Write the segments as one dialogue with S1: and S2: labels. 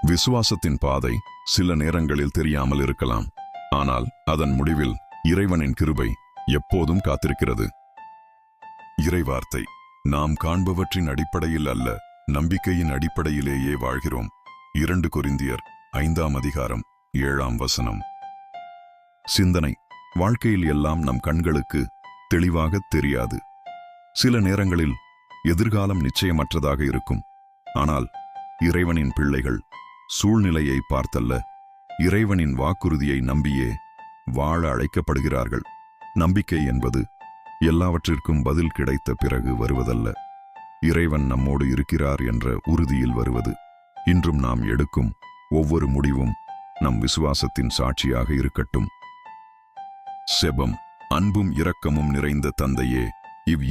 S1: விசுவாசத்தின் பாதை சில நேரங்களில் தெரியாமல் இருக்கலாம், ஆனால் அதன் முடிவில் இறைவனின் கிருபை எப்போதும் காத்திருக்கிறது. இறைவார்த்தை: நாம் காண்பவற்றின் அடிப்படையில் அல்ல, நம்பிக்கையின் அடிப்படையிலேயே வாழ்கிறோம். 2 கொரிந்தியர் 5ஆம் அதிகாரம் 7ஆம் வசனம். சிந்தனை: வாழ்க்கையில் எல்லாம் நம் கண்களுக்கு தெளிவாக தெரியாது. சில நேரங்களில் எதிர்காலம் நிச்சயமற்றதாக இருக்கும். ஆனால் இறைவனின் பிள்ளைகள் சூழ்நிலையை பார்த்தல்ல, இறைவனின் வாக்குறுதியை நம்பியே வாழ அழைக்கப்படுகிறார்கள். நம்பிக்கை என்பது எல்லாவற்றிற்கும் பதில் கிடைத்த பிறகு வருவதல்ல, இறைவன் நம்மோடு இருக்கிறார் என்ற உறுதியில் வருவது. இன்றும் நாம் எடுக்கும் ஒவ்வொரு முடிவும் நம் விசுவாசத்தின் சாட்சியாக இருக்கட்டும். செபம்: அன்பும் இரக்கமும் நிறைந்த தந்தையே,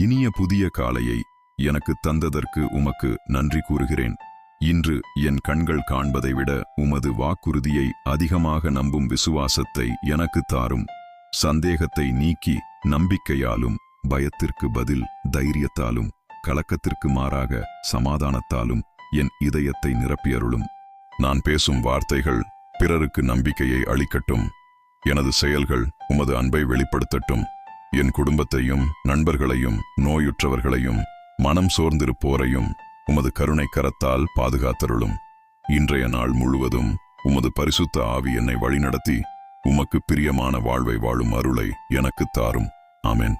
S1: இனிய புதிய காலையை எனக்கு தந்ததற்கு உமக்கு நன்றி கூறுகிறேன். இன்று என் கண்கள் காண்பதை விட உமது வாக்குறுதியை அதிகமாக நம்பும் விசுவாசத்தை எனக்கு தாரும். சந்தேகத்தை நீக்கி நம்பிக்கையாலும், பயத்திற்கு பதில் தைரியத்தாலும், கலக்கத்திற்கு மாறாக சமாதானத்தாலும் என் இதயத்தை நிரப்பியருளும். நான் பேசும் வார்த்தைகள் பிறருக்கு நம்பிக்கையை அளிக்கட்டும். எனது செயல்கள் உமது அன்பை வெளிப்படுத்தட்டும். என் குடும்பத்தையும் நண்பர்களையும் நோயுற்றவர்களையும் மனம் சோர்ந்திருப்போரையும் உமது கருணை கரத்தால் பாதுகாத்தருளும். இன்றைய நாள் முழுவதும் உமது பரிசுத்த ஆவி என்னை வழிநடத்தி உமக்கு பிரியமான வாழ்வை வாழும் அருளை எனக்கு தாரும். ஆமென்.